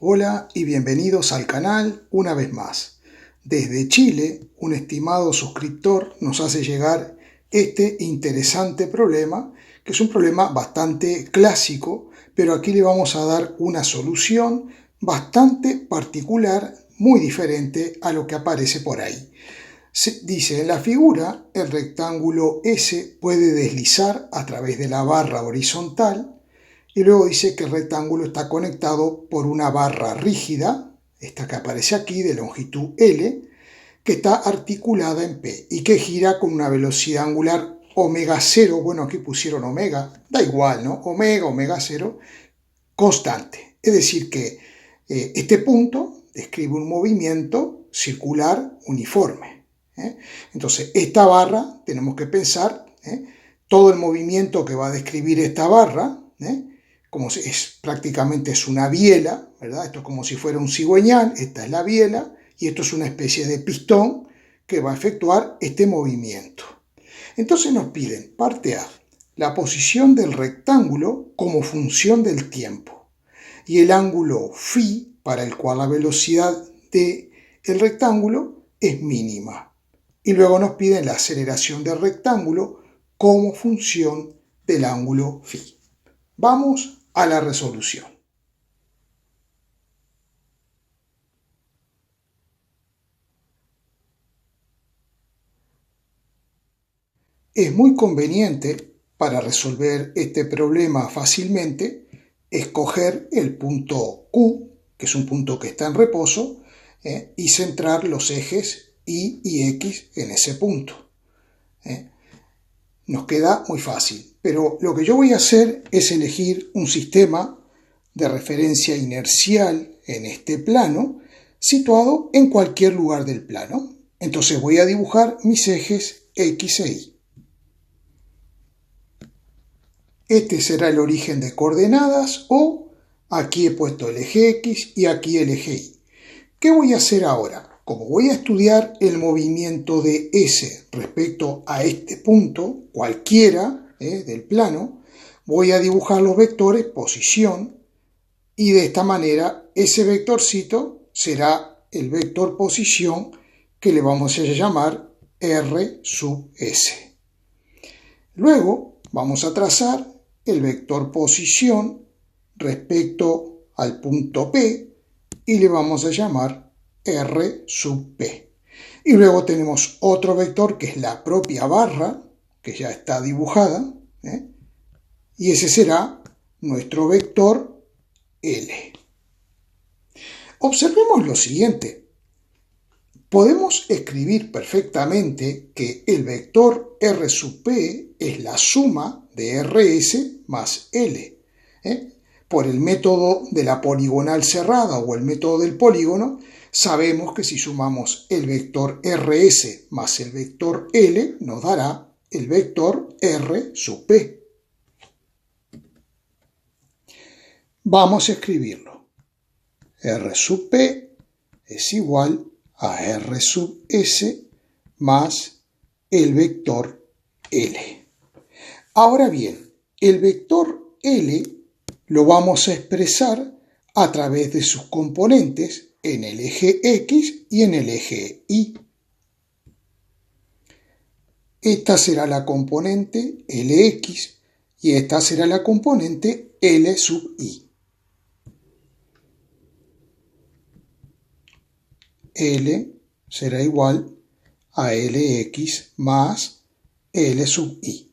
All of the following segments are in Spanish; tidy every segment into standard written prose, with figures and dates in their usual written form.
Hola y bienvenidos al canal una vez más. Desde Chile, un estimado suscriptor nos hace llegar este interesante problema, que es un problema bastante clásico, pero aquí le vamos a dar una solución bastante particular, muy diferente a lo que aparece por ahí. Dice en la figura, el rectángulo S puede deslizar a través de la barra horizontal. Y luego dice que el rectángulo está conectado por una barra rígida, esta que aparece aquí, de longitud L, que está articulada en P y que gira con una velocidad angular omega 0, bueno, aquí pusieron omega, da igual, ¿no? Omega 0, constante. Es decir que este punto describe un movimiento circular uniforme. Entonces, esta barra, tenemos que pensar, todo el movimiento que va a describir esta barra, como si prácticamente es una biela, ¿verdad? Esto es como si fuera un cigüeñal, esta es la biela, y esto es una especie de pistón que va a efectuar este movimiento. Entonces nos piden, parte A, la posición del rectángulo como función del tiempo, y el ángulo φ, para el cual la velocidad del rectángulo es mínima. Y luego nos piden la aceleración del rectángulo como función del ángulo φ. Vamos a la resolución. Es muy conveniente para resolver este problema fácilmente escoger el punto Q, que es un punto que está en reposo, y centrar los ejes Y y X en ese punto. Nos queda muy fácil, pero lo que yo voy a hacer es elegir un sistema de referencia inercial en este plano, situado en cualquier lugar del plano. Entonces voy a dibujar mis ejes X e Y. Este será el origen de coordenadas, o aquí he puesto el eje X y aquí el eje Y. ¿Qué voy a hacer ahora? Como voy a estudiar el movimiento de S respecto a este punto, cualquiera del plano, voy a dibujar los vectores posición, y de esta manera ese vectorcito será el vector posición que le vamos a llamar R sub S. Luego vamos a trazar el vector posición respecto al punto P y le vamos a llamar R sub P. Y luego tenemos otro vector que es la propia barra, que ya está dibujada, y ese será nuestro vector L. Observemos lo siguiente. Podemos escribir perfectamente que el vector R sub P es la suma de RS más L. Por el método de la poligonal cerrada o el método del polígono, sabemos que si sumamos el vector RS más el vector L, nos dará el vector R sub P. Vamos a escribirlo. R sub P es igual a R sub S más el vector L. Ahora bien, el vector L lo vamos a expresar a través de sus componentes en el eje X y en el eje Y. Esta será la componente Lx y esta será la componente L sub I. L será igual a Lx más L sub I.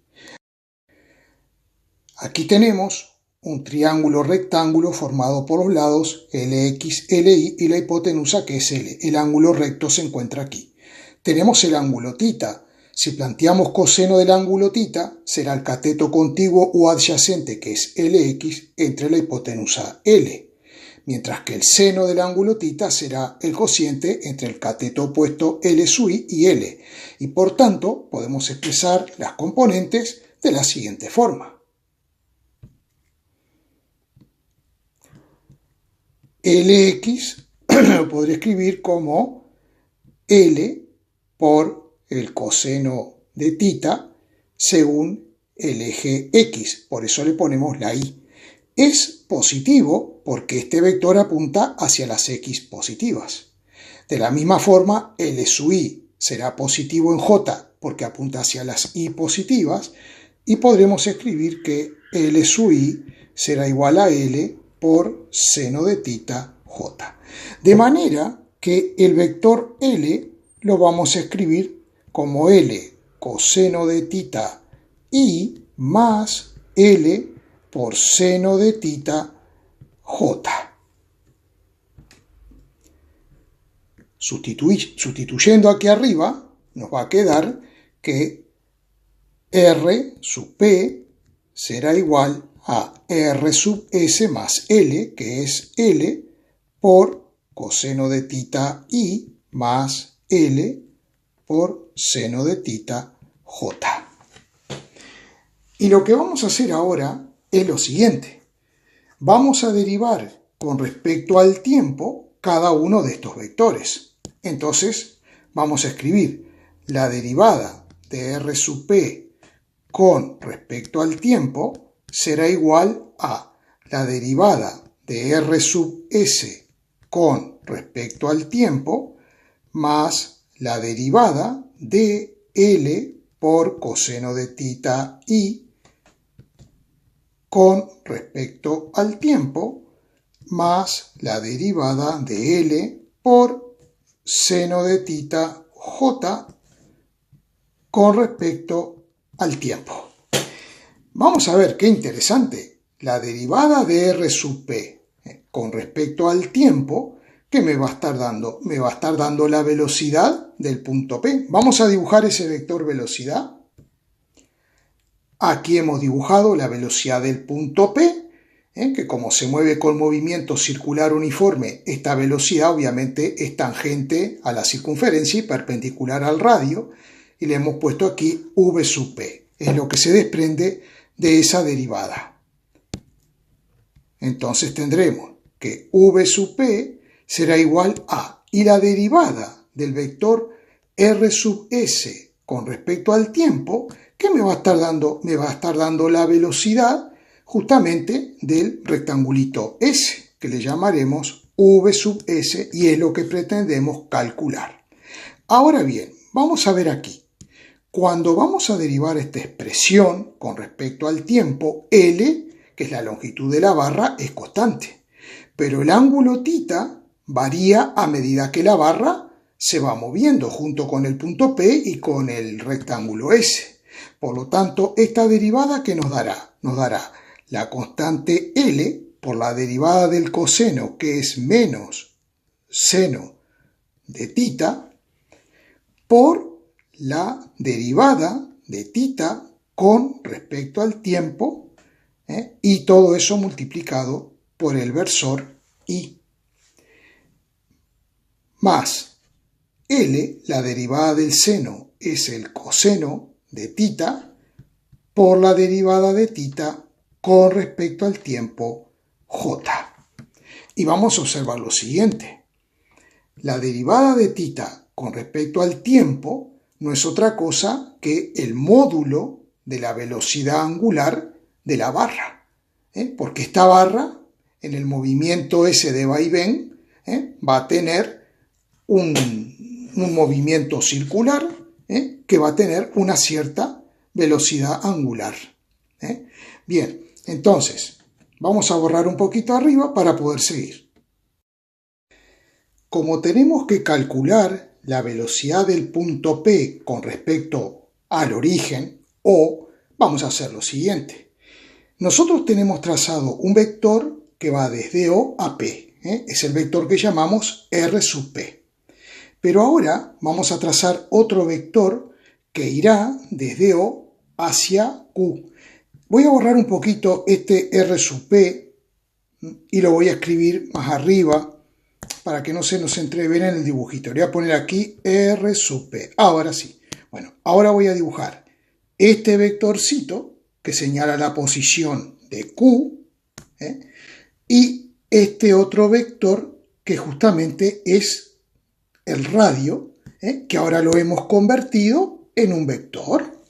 Aquí tenemos un triángulo rectángulo formado por los lados Lx, Ly y la hipotenusa que es L. El ángulo recto se encuentra aquí. Tenemos el ángulo θ. Si planteamos coseno del ángulo θ, será el cateto contiguo o adyacente que es Lx entre la hipotenusa L. Mientras que el seno del ángulo θ será el cociente entre el cateto opuesto L sub I y L. Y por tanto podemos expresar las componentes de la siguiente forma. Lx lo podré escribir como L por el coseno de θ según el eje X, por eso le ponemos la I. es positivo porque este vector apunta hacia las x positivas. De la misma forma, L sub i será positivo en J porque apunta hacia las y positivas, y podremos escribir que L sub i será igual a L por seno de tita J. De manera que el vector L lo vamos a escribir como L coseno de tita I más L por seno de tita J. Sustituyendo aquí arriba, nos va a quedar que R sub P será igual a R sub S más L, que es L por coseno de tita I más L por seno de tita J. Y lo que vamos a hacer ahora es lo siguiente. Vamos a derivar con respecto al tiempo cada uno de estos vectores. Entonces vamos a escribir la derivada de R sub P con respecto al tiempo será igual a la derivada de R sub S con respecto al tiempo más la derivada de L por coseno de tita I con respecto al tiempo más la derivada de L por seno de tita J con respecto al tiempo. Vamos a ver qué interesante. La derivada de R sub P con respecto al tiempo, ¿qué me va a estar dando? Me va a estar dando la velocidad del punto P. Vamos a dibujar ese vector velocidad. Aquí hemos dibujado la velocidad del punto P, que como se mueve con movimiento circular uniforme, esta velocidad obviamente es tangente a la circunferencia y perpendicular al radio, y le hemos puesto aquí v sub P. Es lo que se desprende de esa derivada. Entonces tendremos que v sub P será igual a, y la derivada del vector R sub S con respecto al tiempo, ¿qué me va a estar dando? Me va a estar dando la velocidad justamente del rectangulito S, que le llamaremos v sub S, y es lo que pretendemos calcular. Ahora bien, vamos a ver aquí. Cuando vamos a derivar esta expresión con respecto al tiempo, L, que es la longitud de la barra, es constante. Pero el ángulo θ varía a medida que la barra se va moviendo junto con el punto P y con el rectángulo S. Por lo tanto, esta derivada, ¿qué nos dará? Nos dará la constante L por la derivada del coseno, que es menos seno de θ, por la derivada de θ con respecto al tiempo, y todo eso multiplicado por el versor I, más L, la derivada del seno, es el coseno de θ, por la derivada de θ con respecto al tiempo J. Y vamos a observar lo siguiente. La derivada de θ con respecto al tiempo no es otra cosa que el módulo de la velocidad angular de la barra, porque esta barra, en el movimiento ese de vaivén, va a tener un movimiento circular, que va a tener una cierta velocidad angular. Bien, entonces vamos a borrar un poquito arriba para poder seguir. Como tenemos que calcular la velocidad del punto P con respecto al origen, O, vamos a hacer lo siguiente. Nosotros tenemos trazado un vector que va desde O a P. Es el vector que llamamos R sub P. Pero ahora vamos a trazar otro vector que irá desde O hacia Q. Voy a borrar un poquito este R sub P y lo voy a escribir más arriba para que no se nos entreveren en el dibujito. Le voy a poner aquí R sub P. Ahora sí. Bueno, ahora voy a dibujar este vectorcito que señala la posición de Q, y este otro vector que justamente es el radio, que ahora lo hemos convertido en un vector.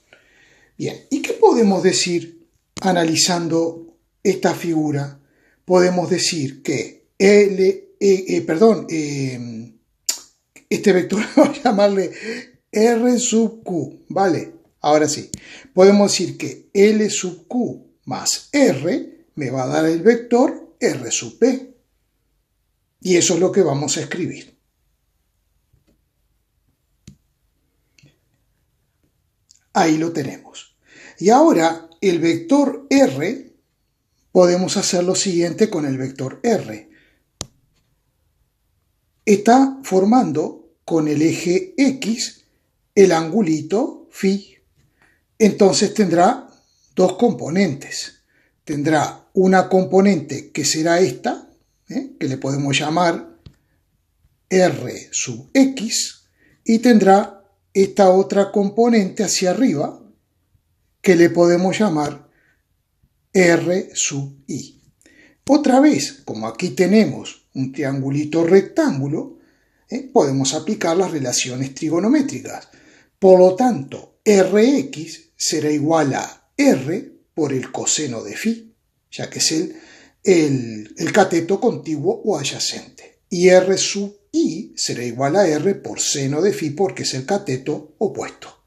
Bien, ¿y qué podemos decir analizando esta figura? podemos decir que este vector vamos a llamarle R sub Q, ¿vale? Ahora sí, podemos decir que L sub Q más R me va a dar el vector R sub P. Y eso es lo que vamos a escribir. Ahí lo tenemos. Y ahora el vector R, podemos hacer lo siguiente con el vector R. Está formando con el eje X el angulito phi. Entonces tendrá dos componentes. Tendrá una componente que será esta, que le podemos llamar R sub X, y tendrá esta otra componente hacia arriba que le podemos llamar R sub I. Otra vez, como aquí tenemos un triangulito rectángulo, podemos aplicar las relaciones trigonométricas. Por lo tanto, Rx será igual a R por el coseno de phi, ya que es el cateto contiguo o adyacente. Y R sub I será igual a R por seno de phi porque es el cateto opuesto.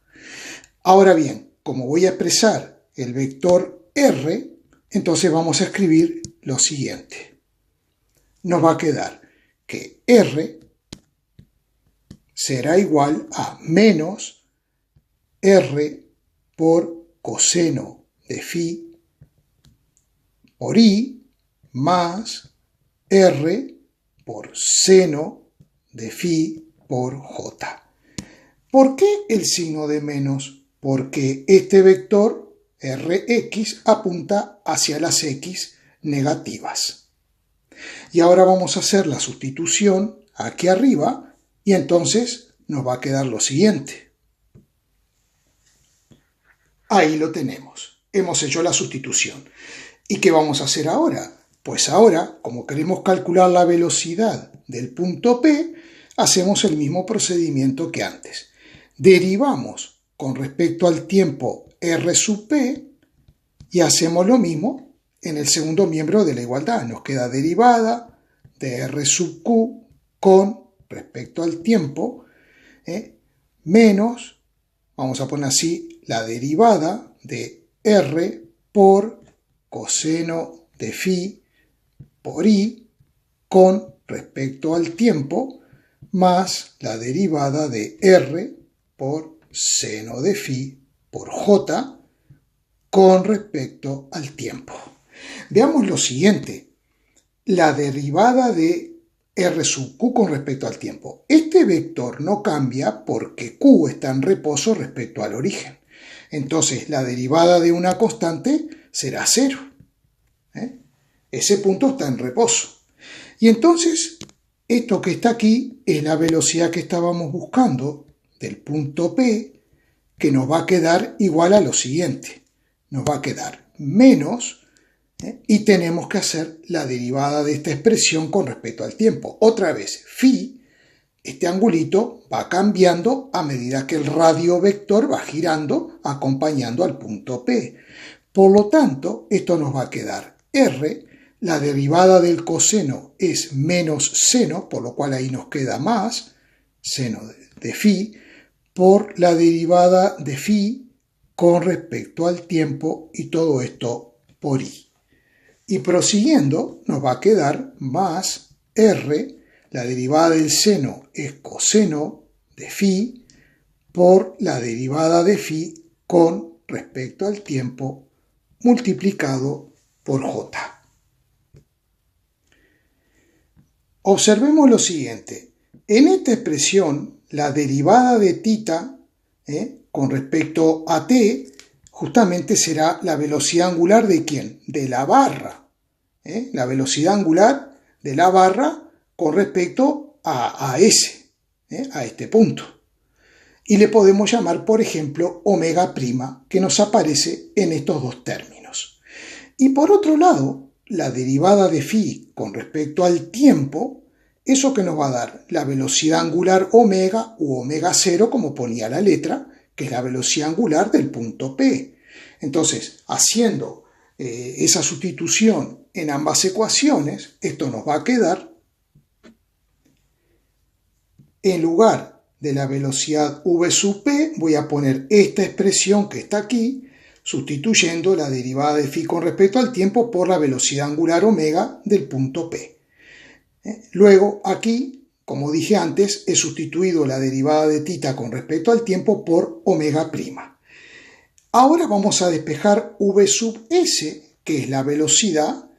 Ahora bien, como voy a expresar el vector R, entonces vamos a escribir lo siguiente. Nos va a quedar que R será igual a menos R por coseno de phi por I más R por seno de phi por J. ¿Por qué el signo de menos? Porque este vector Rx apunta hacia las X negativas. Y ahora vamos a hacer la sustitución aquí arriba y entonces nos va a quedar lo siguiente. Ahí lo tenemos. Hemos hecho la sustitución. ¿Y qué vamos a hacer ahora? Pues ahora, como queremos calcular la velocidad del punto P, hacemos el mismo procedimiento que antes. Derivamos con respecto al tiempo R sub P y hacemos lo mismo en el segundo miembro de la igualdad. Nos queda derivada de R sub Q con respecto al tiempo, menos, vamos a poner así, la derivada de R por coseno de phi por I con respecto al tiempo más la derivada de R por seno de phi por J con respecto al tiempo. Veamos lo siguiente. La derivada de R sub Q con respecto al tiempo. Este vector no cambia porque Q está en reposo respecto al origen. Entonces la derivada de una constante será 0. Ese punto está en reposo. Y entonces esto que está aquí es la velocidad que estábamos buscando del punto P, que nos va a quedar igual a lo siguiente. Nos va a quedar menos, y tenemos que hacer la derivada de esta expresión con respecto al tiempo. Otra vez, phi, este angulito va cambiando a medida que el radio vector va girando acompañando al punto P. Por lo tanto, esto nos va a quedar R, la derivada del coseno es menos seno, por lo cual ahí nos queda más, seno de phi, por la derivada de phi con respecto al tiempo y todo esto por I. Y prosiguiendo nos va a quedar más R, la derivada del seno es coseno de phi, por la derivada de phi con respecto al tiempo multiplicado por J. Observemos lo siguiente. En esta expresión, la derivada de θ con respecto a t justamente será la velocidad angular de ¿quién? De la barra. La velocidad angular de la barra con respecto a S, a este punto. Y le podemos llamar, por ejemplo, omega prima, que nos aparece en estos dos términos. Y por otro lado, la derivada de phi con respecto al tiempo, eso que nos va a dar la velocidad angular omega u omega 0, como ponía la letra, que es la velocidad angular del punto P. Entonces, haciendo esa sustitución en ambas ecuaciones, esto nos va a quedar, en lugar de la velocidad v sub p, voy a poner esta expresión que está aquí, sustituyendo la derivada de phi con respecto al tiempo por la velocidad angular omega del punto P. Luego, aquí, como dije antes, he sustituido la derivada de θ con respecto al tiempo por omega prima. Ahora vamos a despejar v sub s, que es la velocidad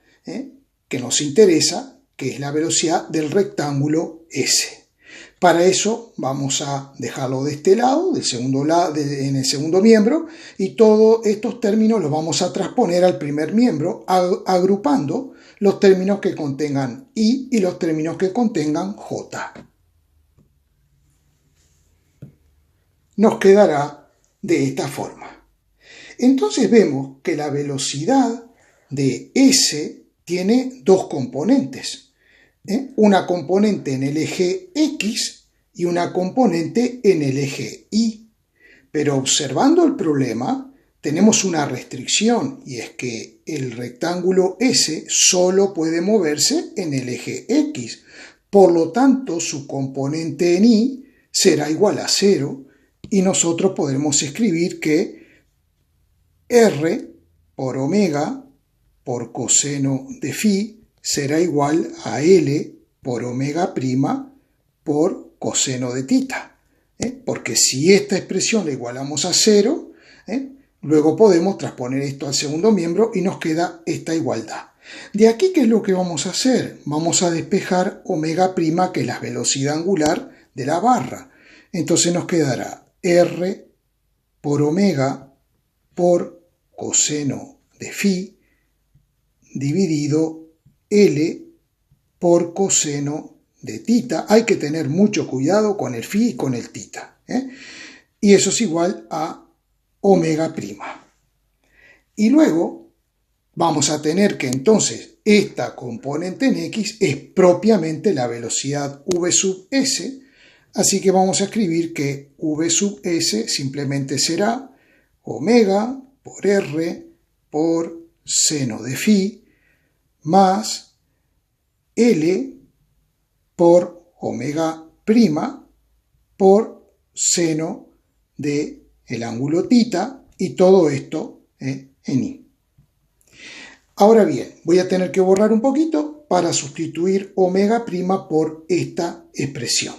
que nos interesa, que es la velocidad del rectángulo S. Para eso vamos a dejarlo de este lado, en el segundo miembro, y todos estos términos los vamos a transponer al primer miembro, agrupando los términos que contengan I y los términos que contengan J. Nos quedará de esta forma. Entonces vemos que la velocidad de S tiene dos componentes. Una componente en el eje X y una componente en el eje Y. Pero observando el problema, tenemos una restricción, y es que el rectángulo S solo puede moverse en el eje X. Por lo tanto, su componente en Y será igual a 0, y nosotros podremos escribir que R por omega por coseno de phi será igual a L por omega prima por coseno de θ. Porque si esta expresión la igualamos a 0, luego podemos transponer esto al segundo miembro y nos queda esta igualdad. De aquí, ¿qué es lo que vamos a hacer? Vamos a despejar omega prima, que es la velocidad angular de la barra. Entonces nos quedará R por omega por coseno de phi dividido L por coseno de θ. Hay que tener mucho cuidado con el phi y con el θ. Y eso es igual a omega prima. Y luego vamos a tener que entonces esta componente en X es propiamente la velocidad v sub s. Así que vamos a escribir que v sub s simplemente será omega por R por seno de phi más L por omega prima por seno de el ángulo θ, y todo esto en I. Ahora bien, voy a tener que borrar un poquito para sustituir omega prima por esta expresión.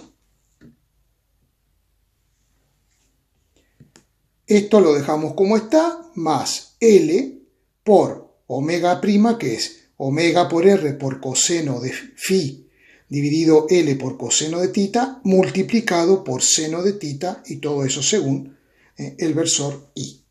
Esto lo dejamos como está, más L por omega prima, que es omega por R por coseno de phi dividido L por coseno de θ, multiplicado por seno de θ, y todo eso según el versor I.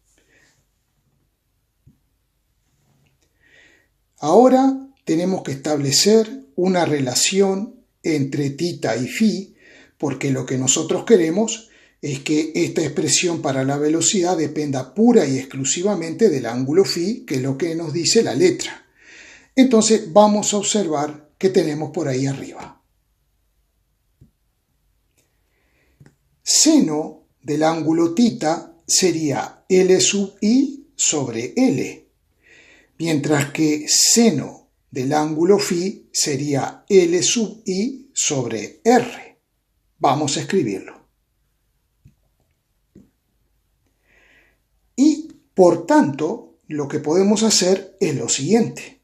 Ahora tenemos que establecer una relación entre θ y phi, porque lo que nosotros queremos es que esta expresión para la velocidad dependa pura y exclusivamente del ángulo phi, que es lo que nos dice la letra. Entonces vamos a observar que tenemos por ahí arriba. Seno del ángulo θ sería L sub I sobre L, mientras que seno del ángulo phi sería L sub I sobre R. Vamos a escribirlo. Y, por tanto, lo que podemos hacer es lo siguiente.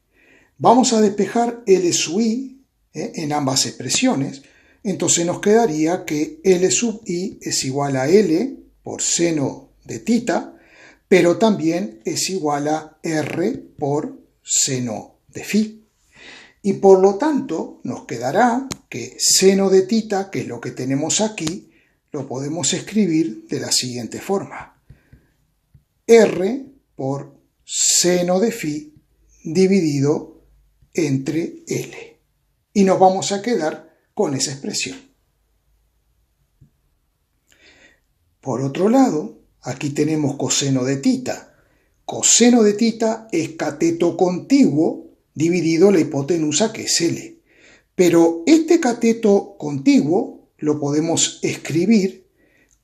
Vamos a despejar L sub I en ambas expresiones. Entonces nos quedaría que L sub I es igual a L por seno de θ, pero también es igual a R por seno de phi. Y por lo tanto nos quedará que seno de θ, que es lo que tenemos aquí, lo podemos escribir de la siguiente forma. R por seno de phi dividido entre L. Y nos vamos a quedar con esa expresión. Por otro lado, aquí tenemos coseno de θ. Coseno de θ es cateto contiguo dividido la hipotenusa, que es L. Pero este cateto contiguo lo podemos escribir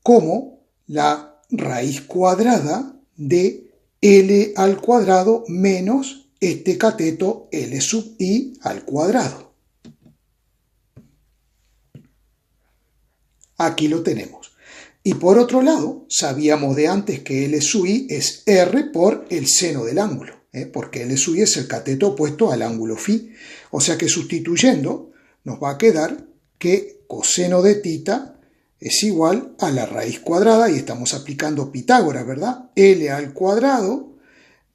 como la raíz cuadrada de L al cuadrado menos este cateto L sub I al cuadrado. Aquí lo tenemos. Y por otro lado, sabíamos de antes que L sub I es R por el seno del ángulo, porque L sub I es el cateto opuesto al ángulo φ. O sea que sustituyendo nos va a quedar que coseno de θ es igual a la raíz cuadrada, y estamos aplicando Pitágoras, ¿verdad? L al cuadrado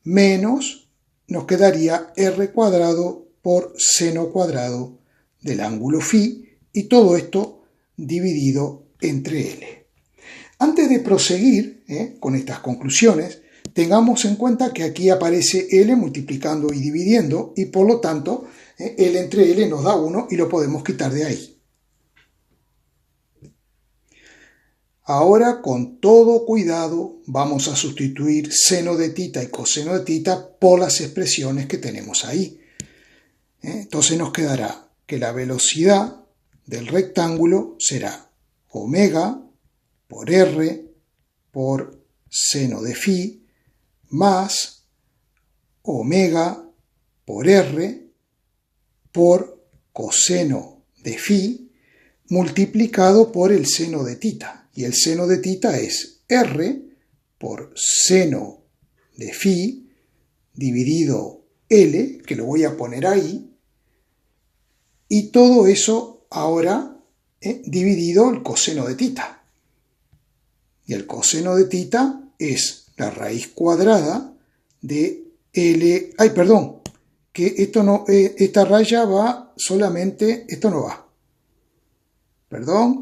menos, nos quedaría R cuadrado por seno cuadrado del ángulo φ, y todo esto dividido entre L. Antes de proseguir con estas conclusiones, tengamos en cuenta que aquí aparece L multiplicando y dividiendo, y por lo tanto L entre L nos da 1 y lo podemos quitar de ahí. Ahora, con todo cuidado, vamos a sustituir seno de θ y coseno de θ por las expresiones que tenemos ahí. Entonces nos quedará que la velocidad del rectángulo será omega por R por seno de φ más omega por R por coseno de φ multiplicado por el seno de θ. Y el seno de θ es R por seno de φ dividido L, que lo voy a poner ahí, y todo eso ahora dividido el coseno de θ. Y el coseno de θ es la raíz cuadrada de L. Ay, perdón, que esto no, esta raya va solamente, esto no va. Perdón,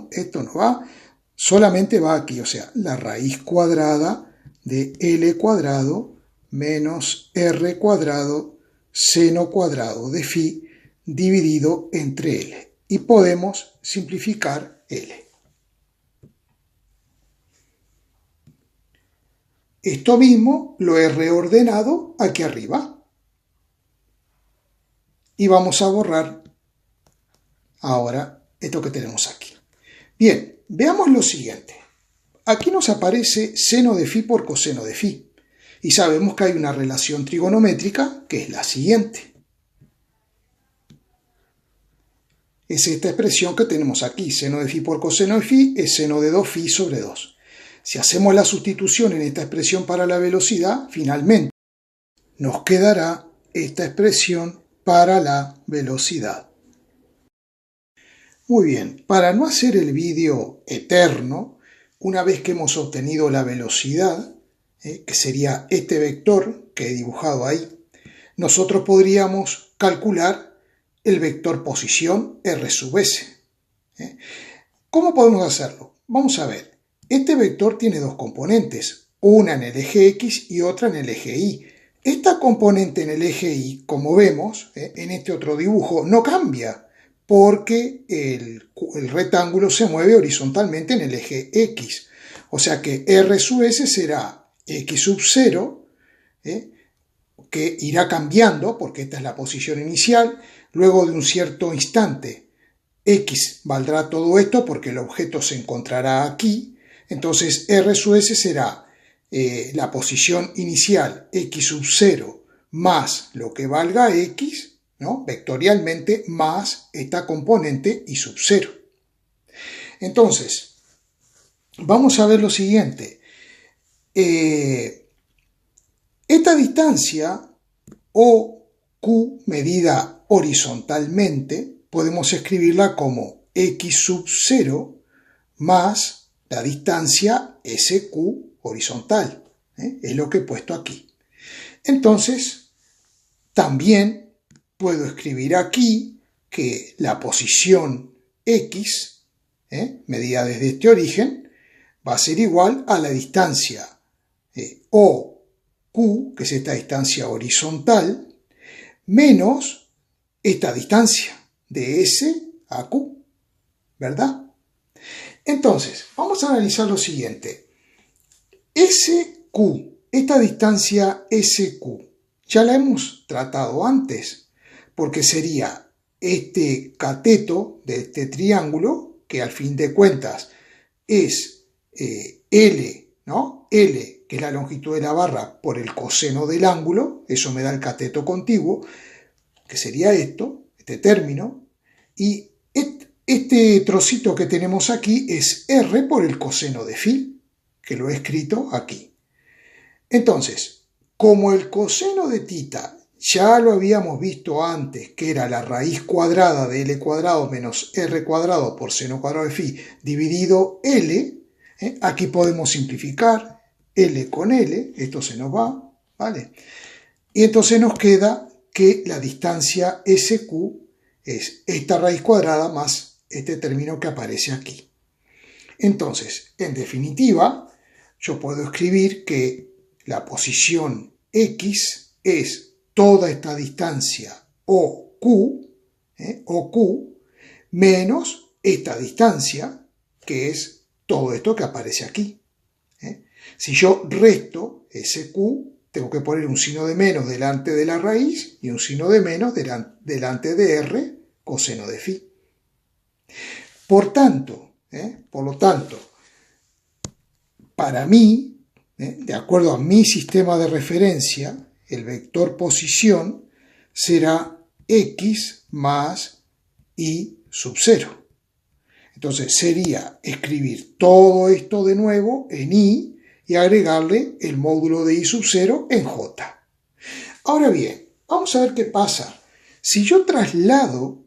esto no va, solamente va aquí, o sea, la raíz cuadrada de L cuadrado menos R cuadrado seno cuadrado de φ dividido entre L. Y podemos simplificar L. Esto mismo lo he reordenado aquí arriba. Y vamos a borrar ahora esto que tenemos aquí. Bien, veamos lo siguiente. Aquí nos aparece seno de φ por coseno de φ. Y sabemos que hay una relación trigonométrica que es la siguiente. Es esta expresión que tenemos aquí. Seno de φ por coseno de φ es seno de 2φ sobre 2. Si hacemos la sustitución en esta expresión para la velocidad, finalmente nos quedará esta expresión para la velocidad. Muy bien, para no hacer el vídeo eterno, una vez que hemos obtenido la velocidad, que sería este vector que he dibujado ahí, nosotros podríamos calcular el vector posición R sub S. ¿Cómo podemos hacerlo? Vamos a ver. Este vector tiene dos componentes, una en el eje X y otra en el eje Y. Esta componente en el eje Y, como vemos en este otro dibujo, no cambia porque el rectángulo se mueve horizontalmente en el eje X. O sea que R sub S será X sub 0, que irá cambiando porque esta es la posición inicial. Luego de un cierto instante, X valdrá todo esto porque el objeto se encontrará aquí. Entonces R sub S será la posición inicial X sub 0 más lo que valga X, ¿no? Vectorialmente, más esta componente Y sub 0. Entonces, vamos a ver lo siguiente. Esta distancia, o Q medida horizontalmente, podemos escribirla como X sub 0 más la distancia SQ horizontal. Es lo que he puesto aquí. Entonces, también puedo escribir aquí que la posición X, medida desde este origen, va a ser igual a la distancia OQ, que es esta distancia horizontal, menos esta distancia de S a Q, ¿verdad? Entonces, vamos a analizar lo siguiente. SQ, esta distancia SQ, ya la hemos tratado antes, porque sería este cateto de este triángulo, que al fin de cuentas es L, ¿no? L que es la longitud de la barra, por el coseno del ángulo, eso me da el cateto contiguo, que sería esto, este término, y este trocito que tenemos aquí es r por el coseno de phi, que lo he escrito aquí. Entonces, como el coseno de tita ya lo habíamos visto antes, que era la raíz cuadrada de L cuadrado menos R cuadrado por seno cuadrado de phi dividido L, aquí podemos simplificar L con L, esto se nos va, ¿vale? Y entonces nos queda que la distancia SQ es esta raíz cuadrada más este término que aparece aquí. Entonces, en definitiva, yo puedo escribir que la posición X es toda esta distancia OQ, menos esta distancia, que es todo esto que aparece aquí. Si yo resto SQ, tengo que poner un signo de menos delante de la raíz y un signo de menos delante de R coseno de phi. Por lo tanto, para mí, de acuerdo a mi sistema de referencia, el vector posición será x más y sub 0. Entonces sería escribir todo esto de nuevo en y agregarle el módulo de y sub 0 en j. Ahora bien, vamos a ver qué pasa. Si yo traslado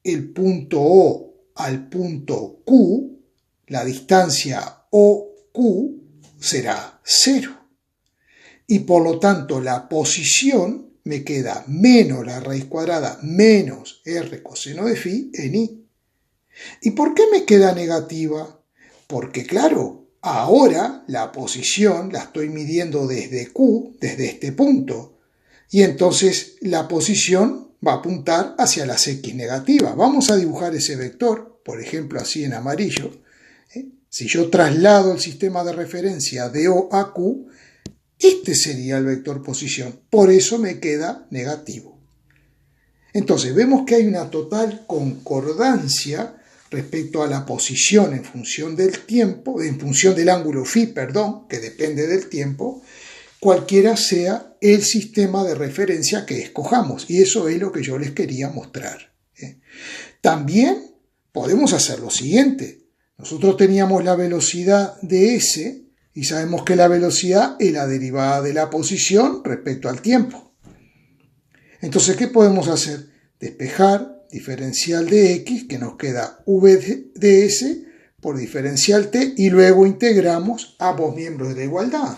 el punto O al punto Q, la distancia OQ será 0. Y por lo tanto la posición me queda menos la raíz cuadrada menos r coseno de phi en y. ¿Y por qué me queda negativa? Porque claro, ahora la posición la estoy midiendo desde Q, desde este punto. Y entonces la posición va a apuntar hacia las x negativas. Vamos a dibujar ese vector, por ejemplo así en amarillo. Si yo traslado el sistema de referencia de O a Q, este sería el vector posición, por eso me queda negativo. Entonces vemos que hay una total concordancia respecto a la posición en función del tiempo, en función del ángulo phi, que depende del tiempo, cualquiera sea el sistema de referencia que escojamos, y eso es lo que yo les quería mostrar. También podemos hacer lo siguiente. Nosotros teníamos la velocidad de s, y sabemos que la velocidad es la derivada de la posición respecto al tiempo. Entonces, ¿qué podemos hacer? Despejar diferencial de x, que nos queda v de s por diferencial t, y luego integramos ambos miembros de la igualdad.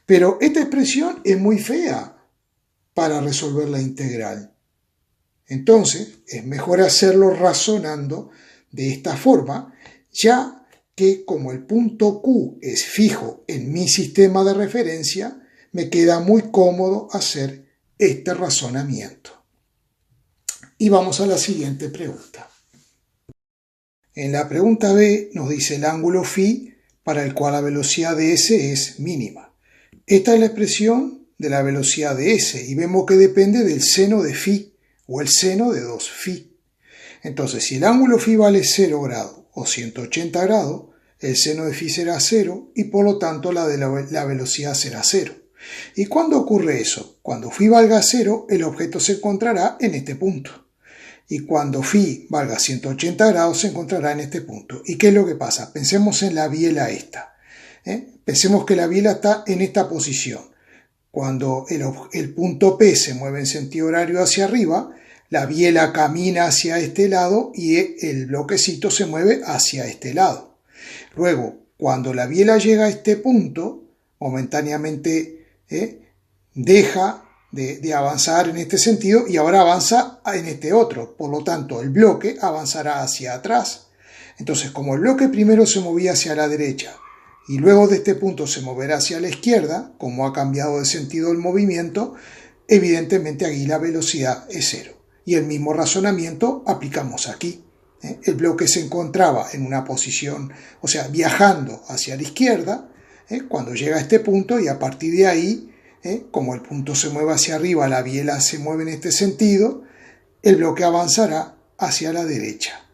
Pero esta expresión es muy fea para resolver la integral. Entonces, es mejor hacerlo razonando de esta forma, ya que como el punto Q es fijo en mi sistema de referencia, me queda muy cómodo hacer este razonamiento. Y vamos a la siguiente pregunta. En la pregunta B nos dice el ángulo phi para el cual la velocidad de s es mínima. Esta es la expresión de la velocidad de s y vemos que depende del seno de phi o el seno de 2 phi. Entonces, si el ángulo phi vale 0 grados o 180 grados, el seno de phi será 0 y por lo tanto la velocidad será 0. ¿Y cuándo ocurre eso? Cuando phi valga 0, el objeto se encontrará en este punto. Y cuando phi valga 180 grados, se encontrará en este punto. ¿Y qué es lo que pasa? Pensemos en la biela esta. Pensemos que la biela está en esta posición. Cuando el punto P se mueve en sentido horario hacia arriba, la biela camina hacia este lado y el bloquecito se mueve hacia este lado. Luego, cuando la biela llega a este punto, momentáneamente deja de avanzar en este sentido y ahora avanza en este otro. Por lo tanto, el bloque avanzará hacia atrás. Entonces, como el bloque primero se movía hacia la derecha y luego de este punto se moverá hacia la izquierda, como ha cambiado de sentido el movimiento, evidentemente aquí la velocidad es 0. Y el mismo razonamiento aplicamos aquí. El bloque se encontraba en una posición, o sea, viajando hacia la izquierda, cuando llega a este punto y a partir de ahí, como el punto se mueve hacia arriba, la biela se mueve en este sentido, el bloque avanzará hacia la derecha.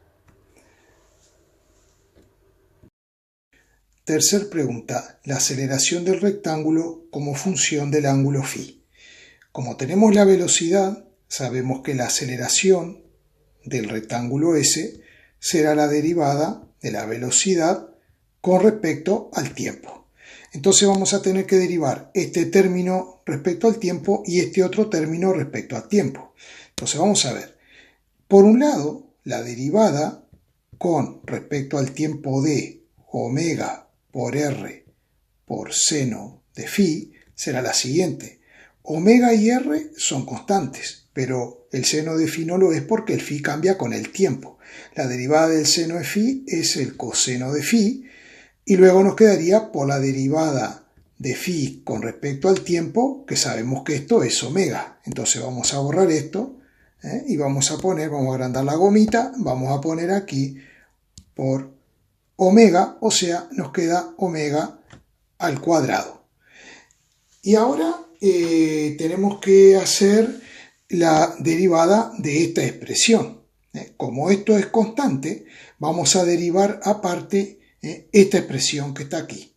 Tercer pregunta, la aceleración del rectángulo como función del ángulo φ. Como tenemos la velocidad, sabemos que la aceleración del rectángulo S será la derivada de la velocidad con respecto al tiempo. Entonces vamos a tener que derivar este término respecto al tiempo y este otro término respecto al tiempo. Entonces vamos a ver. Por un lado, la derivada con respecto al tiempo de omega por r por seno de φ será la siguiente. Omega y r son constantes, pero el seno de φ no lo es porque el φ cambia con el tiempo. La derivada del seno de φ es el coseno de φ y luego nos quedaría por la derivada de φ con respecto al tiempo, que sabemos que esto es omega. Entonces vamos a borrar esto y vamos a agrandar la gomita, vamos a poner aquí por omega, o sea, nos queda omega al cuadrado. Y ahora tenemos que hacer la derivada de esta expresión. Como esto es constante, vamos a derivar aparte esta expresión que está aquí.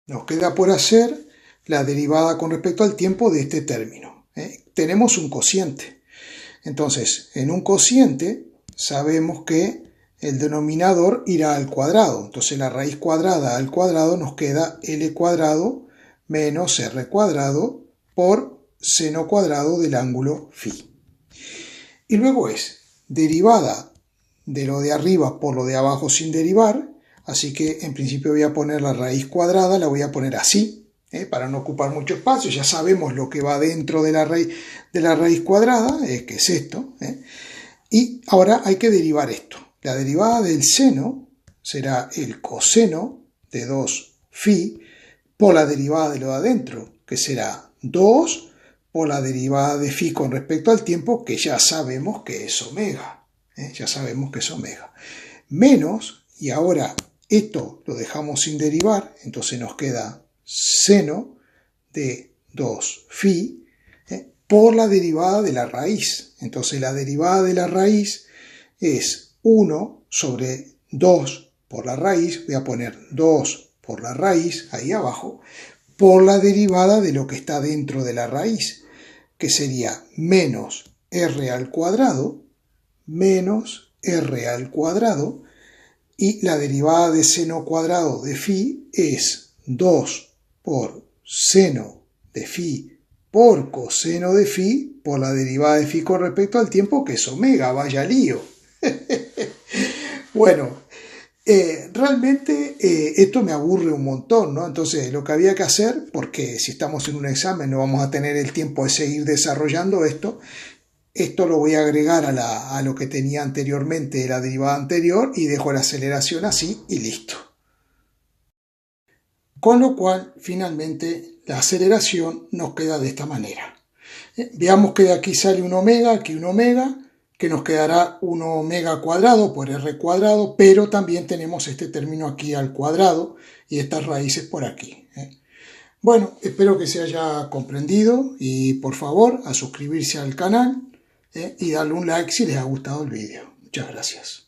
Nos queda por hacer la derivada con respecto al tiempo de este término. Tenemos un cociente. Entonces, en un cociente sabemos que el denominador irá al cuadrado. Entonces la raíz cuadrada al cuadrado nos queda L cuadrado menos R cuadrado por seno cuadrado del ángulo φ. Y luego es derivada de lo de arriba por lo de abajo sin derivar. Así que en principio voy a poner la raíz cuadrada, la voy a poner así, para no ocupar mucho espacio. Ya sabemos lo que va dentro de la raíz cuadrada, que es esto. Y ahora hay que derivar esto. La derivada del seno será el coseno de 2φ por la derivada de lo de adentro, que será 2 por la derivada de φ con respecto al tiempo, que ya sabemos que es omega. Ya sabemos que es omega. Menos, y ahora esto lo dejamos sin derivar, entonces nos queda seno de 2φ por la derivada de la raíz. Entonces la derivada de la raíz es 1 sobre 2 por la raíz, voy a poner 2 por la raíz ahí abajo, por la derivada de lo que está dentro de la raíz, que sería menos r al cuadrado, y la derivada de seno cuadrado de φ es 2 por seno de φ por coseno de φ por la derivada de φ con respecto al tiempo, que es omega. Vaya lío. Bueno, realmente esto me aburre un montón, ¿no? Entonces lo que había que hacer, porque si estamos en un examen no vamos a tener el tiempo de seguir desarrollando esto lo voy a agregar a lo que tenía anteriormente, la derivada anterior, y dejo la aceleración así y listo. Con lo cual, finalmente, la aceleración nos queda de esta manera. Veamos que de aquí sale un omega, aquí un omega, que nos quedará un omega cuadrado por r cuadrado, pero también tenemos este término aquí al cuadrado y estas raíces por aquí. Bueno, espero que se haya comprendido y por favor a suscribirse al canal y darle un like si les ha gustado el vídeo. Muchas gracias.